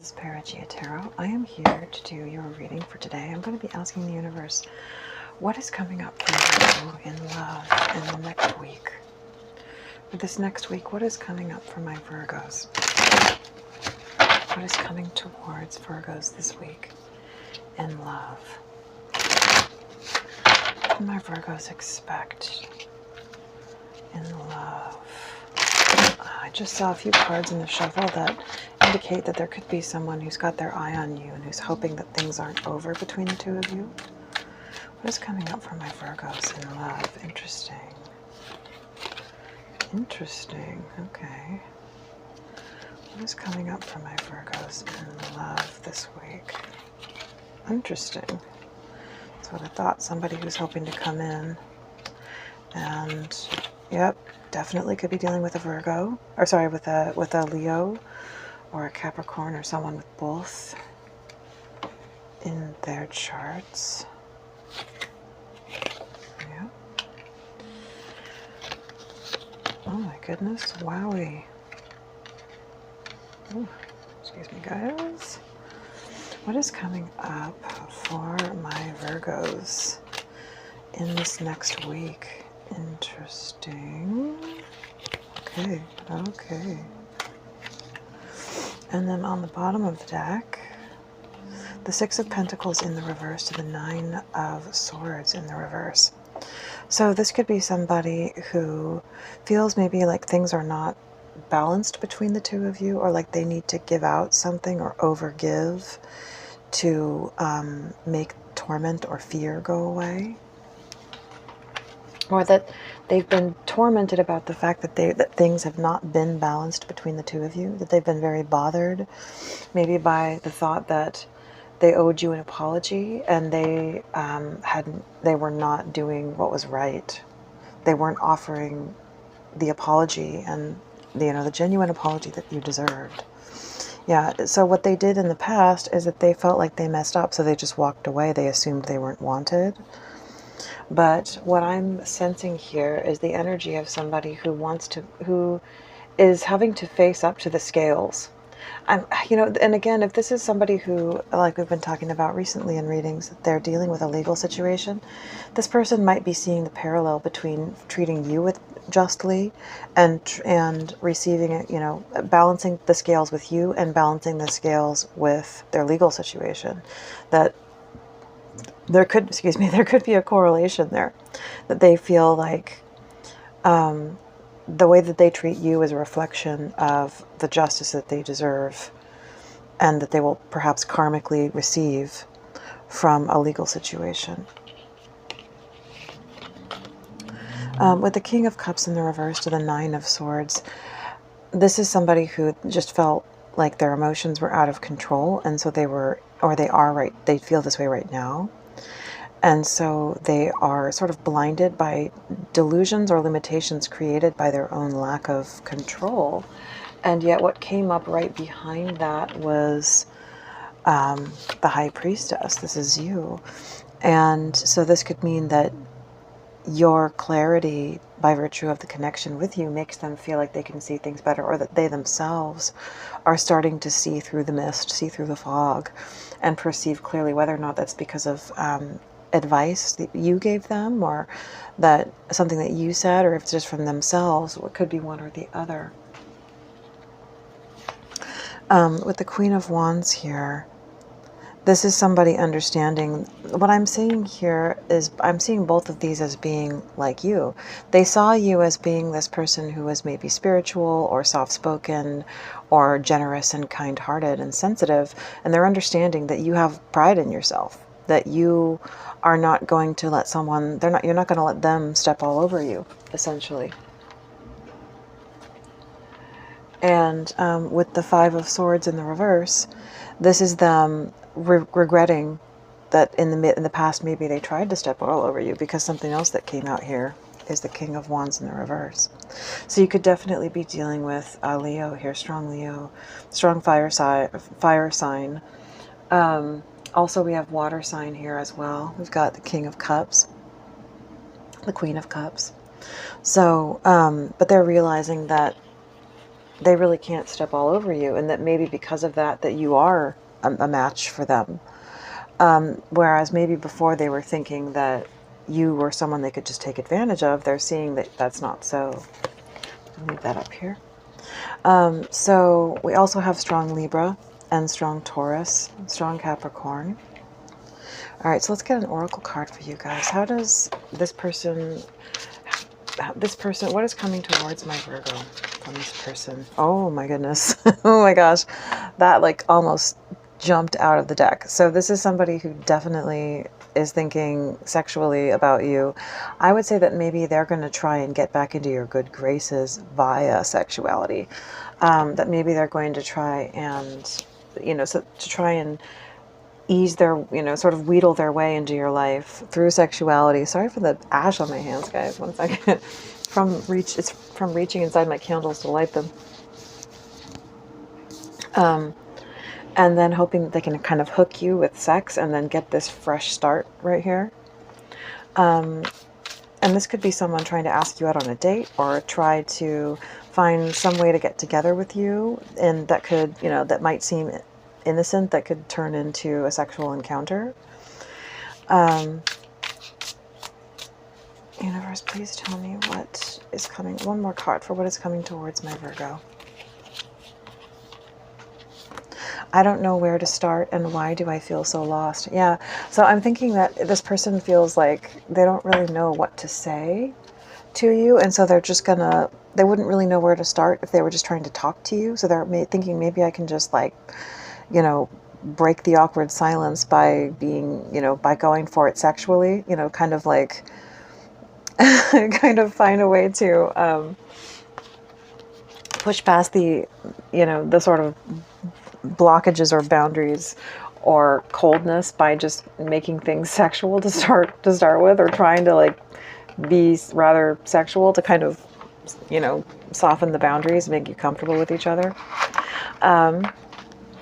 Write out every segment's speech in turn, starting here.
This is Perigaea Tarot. I am here to do your reading for today. I'm going to be asking the universe, what is coming up for you in love in the next week? For this next week, what is coming up for my Virgos? What is coming towards Virgos this week in love? What can my Virgos expect in love? I just saw a few cards in the shuffle that indicate that there could be someone who's got their eye on you and who's hoping that things aren't over between the two of you. What is coming up for my Virgos in love? Interesting. Interesting. Okay. What is coming up for my Virgos in love this week? Interesting. That's what I thought. Somebody who's hoping to come in. And, yep, definitely could be dealing with a Virgo. Or sorry, with a Leo or a Capricorn or someone with both in their charts. Yeah. Oh my goodness, wowie. Ooh, excuse me, guys. What is coming up for my Virgos in this next week? Interesting. Okay, okay. And then on the bottom of the deck, the Six of Pentacles in the reverse to the Nine of Swords in the reverse. So this could be somebody who feels maybe like things are not balanced between the two of you, or like they need to give out something or overgive to make torment or fear go away. Or that they've been tormented about the fact that things have not been balanced between the two of you, that they've been very bothered, maybe by the thought that they owed you an apology and they were not doing what was right. They weren't offering the apology and the genuine apology that you deserved. Yeah, so what they did in the past is that they felt like they messed up, so they just walked away. They assumed they weren't wanted. But what I'm sensing here is the energy of somebody who is having to face up to the scales. And again, if this is somebody who, like we've been talking about recently in readings, that they're dealing with a legal situation, this person might be seeing the parallel between treating you justly and receiving it, balancing the scales with you and balancing the scales with their legal situation. That there could be a correlation there, that they feel like the way that they treat you is a reflection of the justice that they deserve and that they will perhaps karmically receive from a legal situation. With the King of Cups in the reverse to the Nine of Swords, this is somebody who just felt like their emotions were out of control, and so they feel this way right now. And so they are sort of blinded by delusions or limitations created by their own lack of control. And yet what came up right behind that was the High Priestess. This is you. And so this could mean that your clarity, by virtue of the connection with you, makes them feel like they can see things better, or that they themselves are starting to see through the mist, see through the fog, and perceive clearly, whether or not that's because of advice that you gave them, or that something that you said, or if it's just from themselves. It could be one or the other. With the Queen of Wands here, this is somebody understanding. What I'm seeing here is I'm seeing both of these as being like you. They saw you as being this person who was maybe spiritual or soft-spoken or generous and kind-hearted and sensitive, and they're understanding that you have pride in yourself, that you are not going to let someone, you're not going to let them step all over you, essentially. And with the Five of Swords in the reverse, this is them regretting that in the past maybe they tried to step all over you, because something else that came out here is the King of Wands in the reverse. So you could definitely be dealing with Leo here, strong Leo, strong fire sign. Also, we have water sign here as well. We've got the King of Cups, the Queen of Cups. So, but they're realizing that they really can't step all over you, and that maybe because of that, that you are a match for them. Whereas maybe before they were thinking that you were someone they could just take advantage of, they're seeing that that's not so. I'll leave that up here. So we also have strong Libra and strong Taurus, strong Capricorn. All right, so let's get an oracle card for you guys. How does this person, what is coming towards my Virgo from this person? Oh my goodness. Oh my gosh. That like almost jumped out of the deck. So this is somebody who definitely is thinking sexually about you. I would say that maybe they're going to try and get back into your good graces via sexuality. That maybe they're going to try and, you know, so to try and ease their, you know, sort of wheedle their way into your life through sexuality. Sorry for the ash on my hands, guys. One second. It's from reaching inside my candles to light them. And then hoping that they can kind of hook you with sex and then get this fresh start right here. And this could be someone trying to ask you out on a date or try to find some way to get together with you. And that could, you know, that might seem innocent, that could turn into a sexual encounter. Universe, please tell me what is coming. One more card for what is coming towards my Virgo. I don't know where to start, and why do I feel so lost? Yeah, so I'm thinking that this person feels like they don't really know what to say to you, and so they're just gonna, they wouldn't really know where to start if they were just trying to talk to you. So they're thinking maybe I can just, like, you know, break the awkward silence by being, you know, by going for it sexually, you know, kind of like, kind of find a way to push past the, you know, the sort of blockages or boundaries or coldness by just making things sexual to start with, or trying to like be rather sexual to kind of, you know, soften the boundaries, make you comfortable with each other.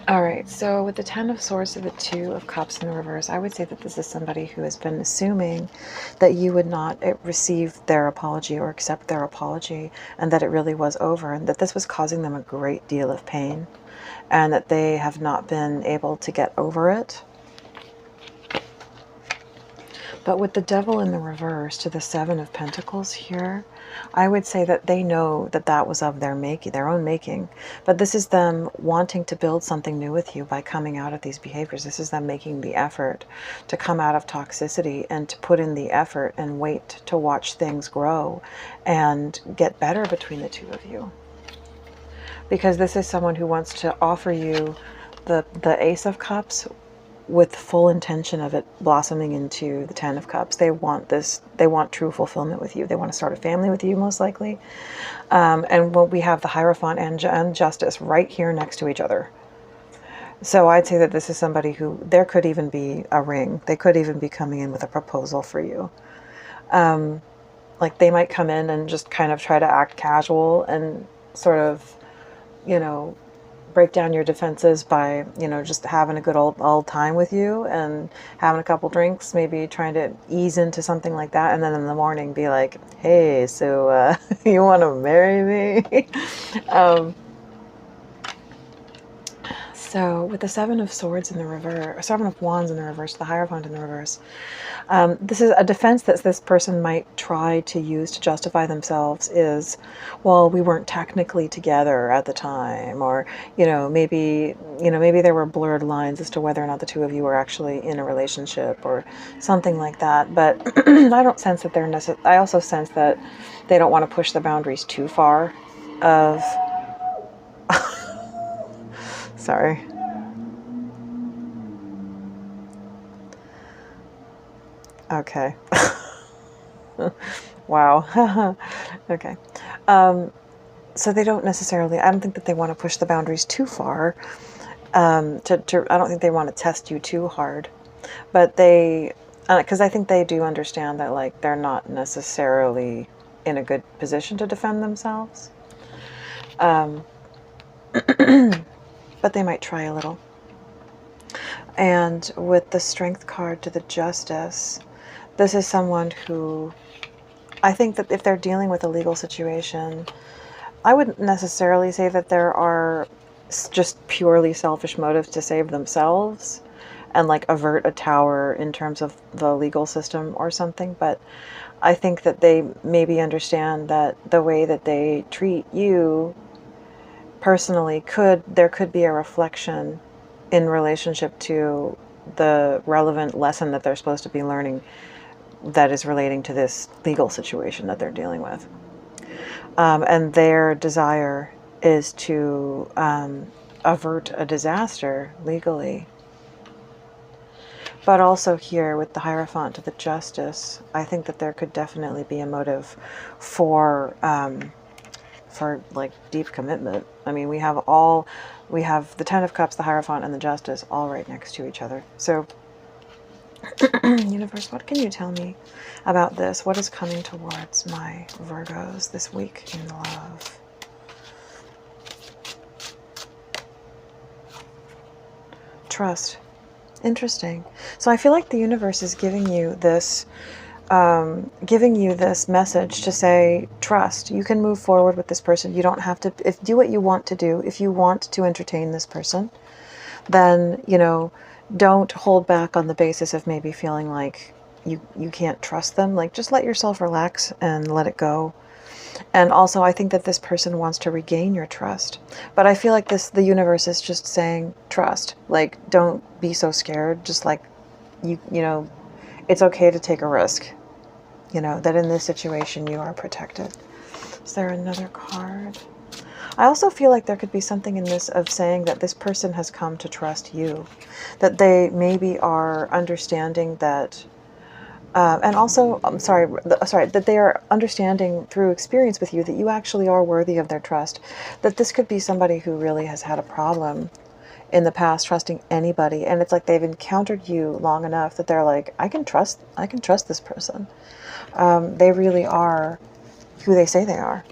All right, so with the 10 of Swords and the 2 of Cups in the reverse, I would say that this is somebody who has been assuming that you would not receive their apology or accept their apology, and that it really was over, and that this was causing them a great deal of pain, and that they have not been able to get over it. But with the Devil in the reverse to the 7 of Pentacles here, I would say that they know that that was of their making, their own making. But this is them wanting to build something new with you by coming out of these behaviors. This is them making the effort to come out of toxicity and to put in the effort and wait to watch things grow and get better between the two of you. Because this is someone who wants to offer you the Ace of Cups with full intention of it blossoming into the 10 of Cups. They want this, they want true fulfillment with you. They want to start a family with you, most likely. And when we have the Hierophant and Justice right here next to each other. So I'd say that this is somebody who, there could even be a ring. They could even be coming in with a proposal for you. Like they might come in and just kind of try to act casual and sort of, you know, break down your defenses by, you know, just having a good old time with you and having a couple drinks, maybe trying to ease into something like that. And then in the morning be like, hey, so you want to marry me? So with the 7 of Swords in the reverse, 7 of Wands in the reverse, the Hierophant in the reverse, this is a defense that this person might try to use to justify themselves is, well, we weren't technically together at the time, or, you know, maybe there were blurred lines as to whether or not the two of you were actually in a relationship or something like that. But I don't sense that they're I also sense that they don't want to push the boundaries too far of sorry. Okay. Wow. Okay. So they don't necessarily, I don't think that they want to push the boundaries too far. I don't think they want to test you too hard. But they, because I think they do understand that, like, they're not necessarily in a good position to defend themselves. But they might try a little. And with the Strength card to the Justice, this is someone who, I think that if they're dealing with a legal situation, I wouldn't necessarily say that there are just purely selfish motives to save themselves and like avert a tower in terms of the legal system or something, but I think that they maybe understand that the way that they treat you personally there could be a reflection in relationship to the relevant lesson that they're supposed to be learning that is relating to this legal situation that they're dealing with. And their desire is to avert a disaster legally. But also here with the Hierophant to the Justice, I think that there could definitely be a motive for like deep commitment. I mean, we have the Ten of Cups, the Hierophant, and the Justice all right next to each other. So, universe, what can you tell me about this? What is coming towards my Virgos this week in love? Trust. Interesting. So I feel like the universe is giving you this message to say, trust. You can move forward with this person. You don't have to do what you want to do. If you want to entertain this person, then, you know, don't hold back on the basis of maybe feeling like you can't trust them. Like, just let yourself relax and let it go. And also, I think that this person wants to regain your trust. But I feel like the universe is just saying, trust. Like, don't be so scared. Just like, you know, it's okay to take a risk. You know, that in this situation you are protected. Is there another card? I also feel like there could be something in this of saying that this person has come to trust you. That they maybe are understanding that and also, that they are understanding through experience with you that you actually are worthy of their trust. That this could be somebody who really has had a problem in the past trusting anybody, and it's like they've encountered you long enough that they're like, I can trust this person. They really are who they say they are.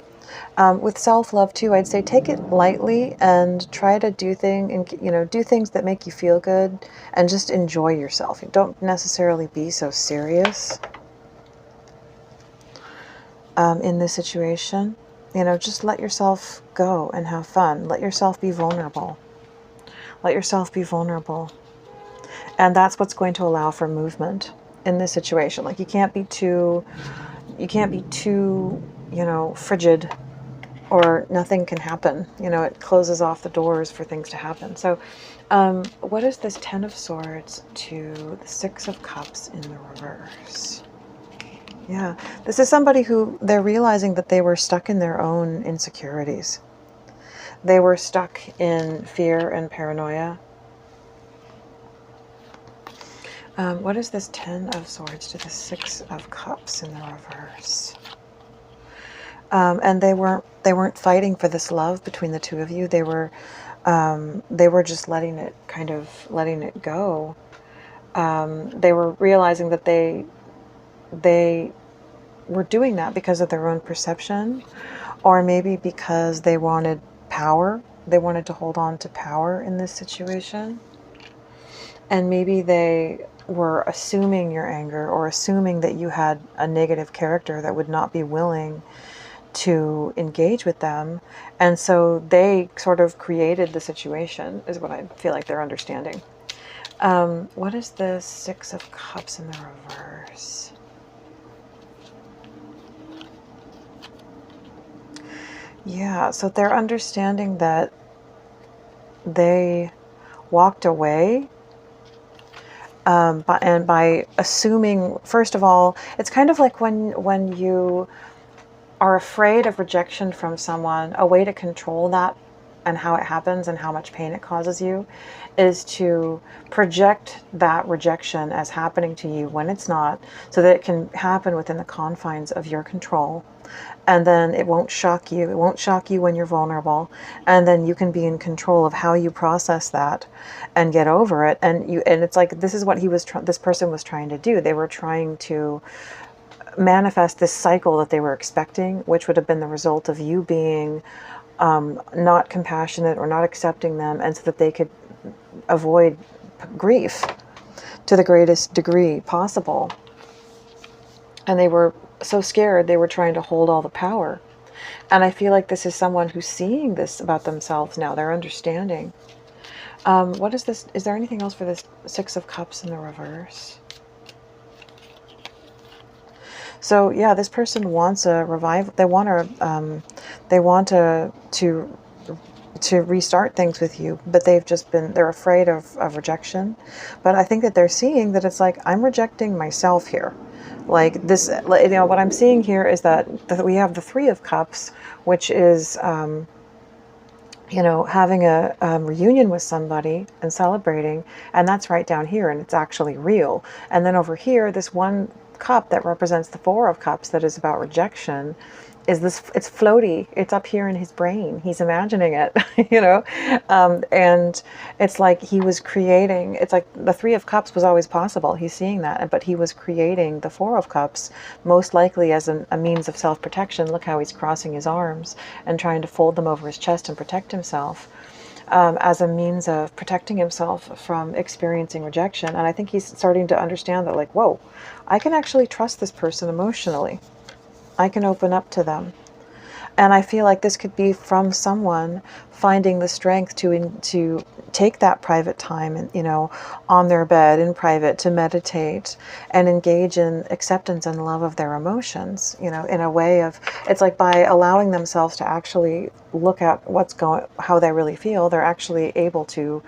With self-love too, I'd say take it lightly and try to do things that make you feel good and just enjoy yourself. Don't necessarily be so serious in this situation. You know, just let yourself go and have fun. Let yourself be vulnerable. Let yourself be vulnerable. And that's what's going to allow for movement in this situation. Like, you can't be too, you know, frigid, or nothing can happen. You know, it closes off the doors for things to happen. So what is this Ten of Swords to the Six of Cups in the reverse? Yeah, this is somebody who they're realizing that they were stuck in their own insecurities. They were stuck in fear and paranoia. What is this Ten of Swords to the Six of Cups in the reverse? And they weren't fighting for this love between the two of you. They were just letting it go. They were realizing that they were doing that because of their own perception, or maybe because they wanted power. They wanted to hold on to power in this situation. And maybe they were assuming your anger, or assuming that you had a negative character that would not be willing to engage with them, and so they sort of created the situation, is what I feel like they're understanding. What is the Six of Cups in the reverse? Yeah, so they're understanding that they walked away, by assuming, first of all, it's kind of like when you are afraid of rejection from someone, a way to control that and how it happens and how much pain it causes you is to project that rejection as happening to you when it's not, so that it can happen within the confines of your control. And then it won't shock you. It won't shock you when you're vulnerable. And then you can be in control of how you process that and get over it. And it's like, this is what this person was trying to do. They were trying to manifest this cycle that they were expecting, which would have been the result of you being not compassionate or not accepting them, and so that they could avoid grief to the greatest degree possible. And they were so scared, they were trying to hold all the power. And I feel like this is someone who's seeing this about themselves now. They're understanding. What is this? Is there anything else for this Six of Cups in the reverse? So yeah, this person wants a revival. They want to restart things with you, but they're afraid of rejection. But I think that they're seeing that it's like, I'm rejecting myself here. Like this, you know, what I'm seeing here is that we have the Three of Cups, which is, you know, having a reunion with somebody and celebrating, and that's right down here, and it's actually real. And then over here, this one cup that represents the Four of Cups, that is about rejection, is this, it's floaty, it's up here in his brain, he's imagining it, you know. And it's like he was creating, it's like the Three of Cups was always possible, he's seeing that, but he was creating the Four of Cups most likely as a means of self-protection. Look how he's crossing his arms and trying to fold them over his chest and protect himself, as a means of protecting himself from experiencing rejection. And I think he's starting to understand that, like, whoa, I can actually trust this person emotionally. I can open up to them. And I feel like this could be from someone finding the strength to take that private time, and, you know, on their bed in private, to meditate and engage in acceptance and love of their emotions, you know, in a way of, it's like by allowing themselves to actually look at how they really feel, they're actually able to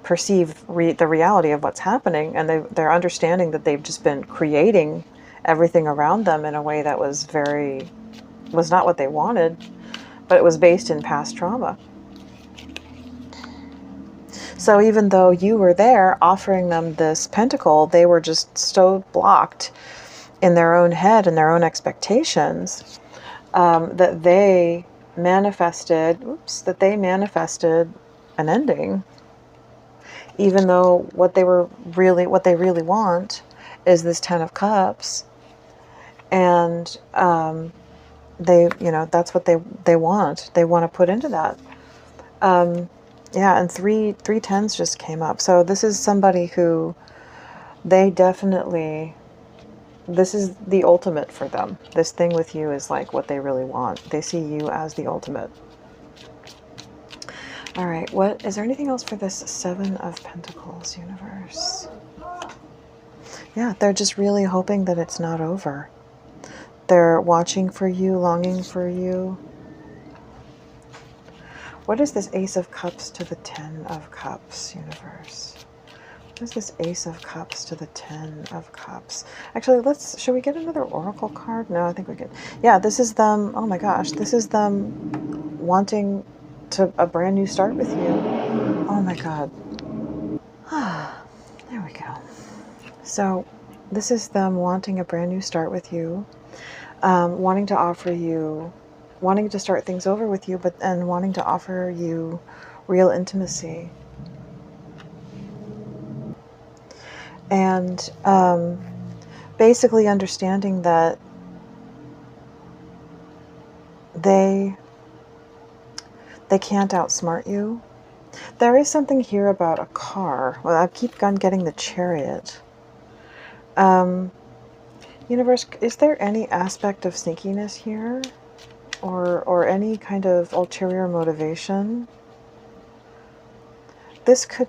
perceive the reality of what's happening. And they're understanding that they've just been creating everything around them in a way that was not what they wanted, but it was based in past trauma. So even though you were there offering them this pentacle, they were just so blocked in their own head and their own expectations, that they manifested an ending, even though what they really want is this Ten of Cups. And they, you know, that's what they want to put into that. Yeah, and three tens just came up. So this is somebody who they definitely, this is the ultimate for them. This thing with you is like what they really want. They see you as the ultimate. All right, what is there anything else for this Seven of Pentacles universe? Yeah, they're just really hoping that it's not over. They're watching for you, longing for you. What is this Ace of Cups to the Ten of Cups universe? What is this Ace of Cups to the Ten of Cups? Actually, should we get another Oracle card? No, I think we could. Yeah, this is them. Oh my gosh, this is them wanting a brand new start with you. Oh my God. There we go. So this is them wanting a brand new start with you. Wanting to offer you, wanting to start things over with you, and wanting to offer you real intimacy. And basically understanding that they can't outsmart you. There is something here about a car. Well, I keep on getting the Chariot. Universe, is there any aspect of sneakiness here? Or any kind of ulterior motivation? This could,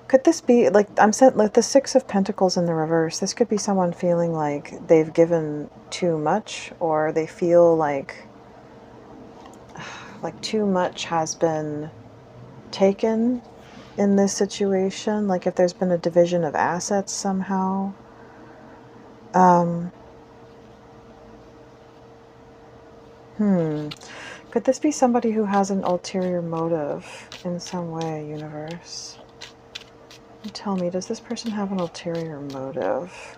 could this be, like, I'm saying, like the Six of Pentacles in the reverse, this could be someone feeling like they've given too much, or they feel like too much has been taken in this situation. Like if there's been a division of assets somehow. Could this be somebody who has an ulterior motive in some way, universe? Tell me, does this person have an ulterior motive?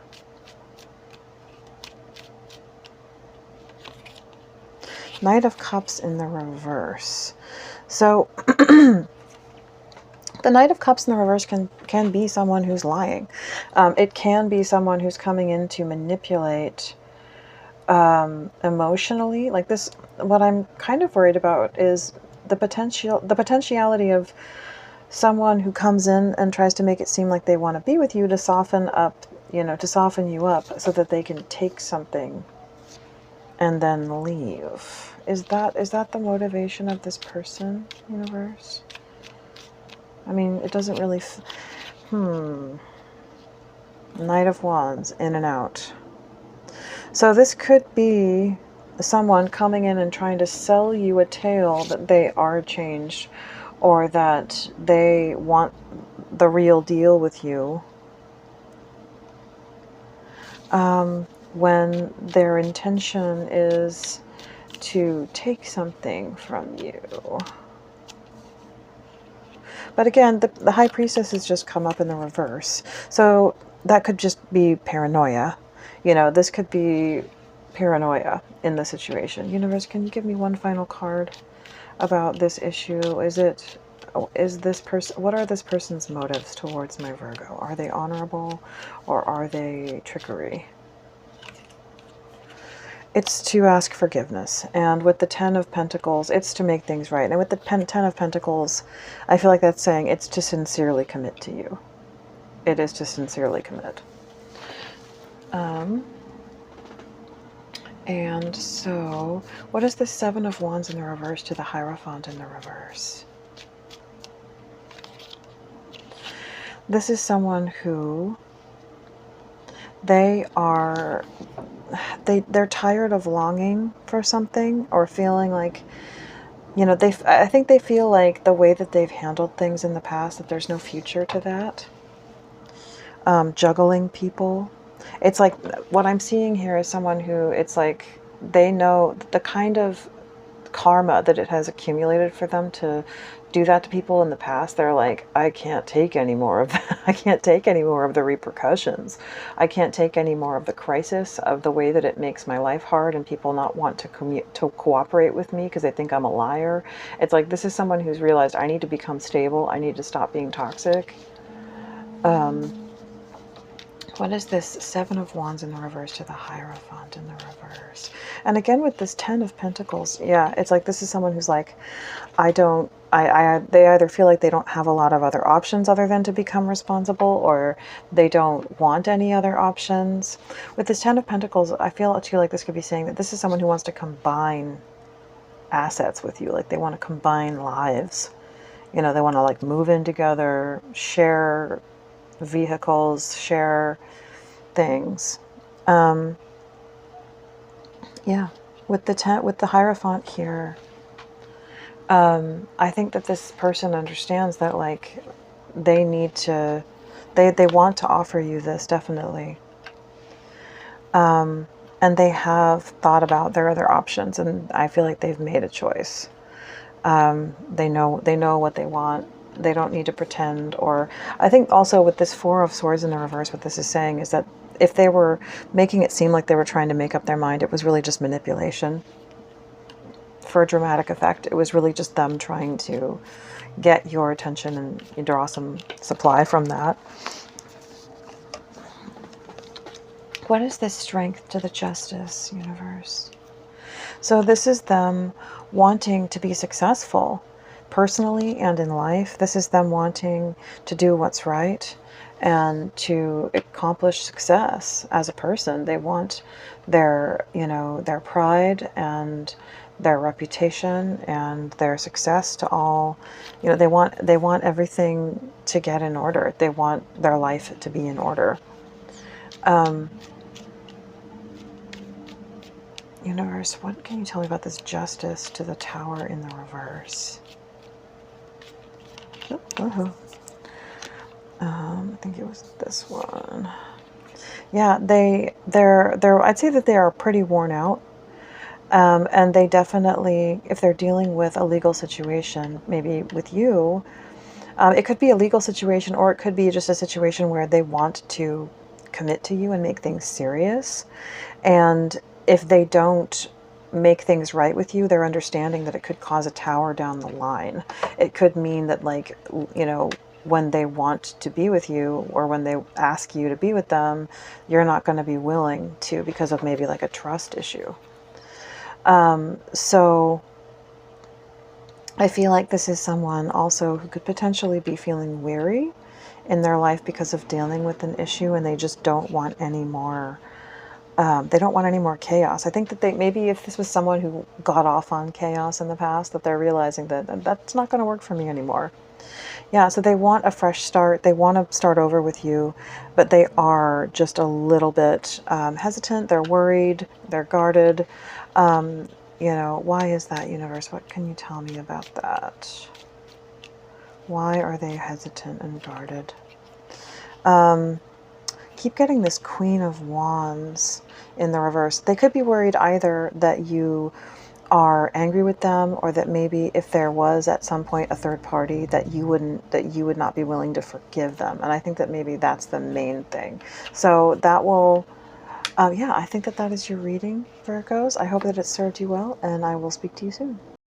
Knight of Cups in the reverse. So the Knight of Cups in the reverse can be someone who's lying. It can be someone who's coming in to manipulate emotionally. Like this, what I'm kind of worried about is the potentiality of someone who comes in and tries to make it seem like they want to be with you, to soften up, you know, to soften you up so that they can take something and then leave. Is that the motivation of this person, universe? I mean, it doesn't really... Knight of Wands, in and out. So this could be someone coming in and trying to sell you a tale that they are changed, or that they want the real deal with you, when their intention is to take something from you. But again, the High Priestess has just come up in the reverse. So that could just be paranoia. You know, this could be paranoia in the situation. Universe, can you give me one final card about this issue? Is this person, what are this person's motives towards my Virgo? Are they honorable or are they trickery? It's to ask forgiveness. And with the Ten of Pentacles, it's to make things right. And with the Ten of Pentacles, I feel like that's saying it's to sincerely commit to you. It is to sincerely commit. And so, what is the Seven of Wands in the reverse to the Hierophant in the reverse? This is someone who they're tired of longing for something, or feeling like, you know, I think they feel like the way that they've handled things in the past, that there's no future to that. Juggling people. It's like, what I'm seeing here is someone who, it's like, they know the kind of karma that it has accumulated for them to do that to people in the past. They're like, I can't take any more of that. I can't take any more of the repercussions. I can't take any more of the crisis, of the way that it makes my life hard and people not want to cooperate with me because they think I'm a liar. It's like, this is someone who's realized, I need to become stable. I need to stop being toxic. What is this Seven of Wands in the reverse to the Hierophant in the reverse? And again, with this Ten of Pentacles, yeah, it's like, this is someone who's like, they either feel like they don't have a lot of other options other than to become responsible, or they don't want any other options. With this Ten of Pentacles, I feel too like this could be saying that this is someone who wants to combine assets with you. Like, they want to combine lives. You know, they want to like move in together, share vehicles, share things. Yeah, with the Hierophant here, I think that this person understands that, like, they need to, they want to offer you this, definitely. And they have thought about their other options, and I feel like they've made a choice. They know what they want. They don't need to pretend. Or I think also with this Four of Swords in the reverse, what this is saying is that if they were making it seem like they were trying to make up their mind, it was really just manipulation for a dramatic effect. It was really just them trying to get your attention and you draw some supply from that. What is this Strength to the Justice, universe? So this is them wanting to be successful personally and in life. This is them wanting to do what's right and to accomplish success as a person. They want their, you know, their pride and their reputation and their success to all, you know, they want everything to get in order. They want their life to be in order. Universe, what can you tell me about this Justice to the Tower in the reverse? I think it was this one. Yeah, I'd say that they are pretty worn out. And they definitely, if they're dealing with a legal situation, maybe with you, it could be a legal situation, or it could be just a situation where they want to commit to you and make things serious. And if they don't make things right with you, they're understanding that it could cause a tower down the line. It could mean that, like, you know, when they want to be with you, or when they ask you to be with them, you're not going to be willing to, because of maybe like a trust issue. So I feel like this is someone also who could potentially be feeling weary in their life because of dealing with an issue, and they just don't want any more They don't want any more chaos. I think that maybe if this was someone who got off on chaos in the past, that they're realizing that that's not going to work for me anymore. Yeah, so they want a fresh start. They want to start over with you, but they are just a little bit hesitant. They're worried. They're guarded. You know, why is that, universe? What can you tell me about that? Why are they hesitant and guarded? Keep getting this Queen of Wands in the reverse. They could be worried either that you are angry with them, or that maybe if there was at some point a third party, that you would not be willing to forgive them. And I think that maybe that's the main thing. So that will, yeah, I think that is your reading, Virgos. I hope that it served you well, and I will speak to you soon.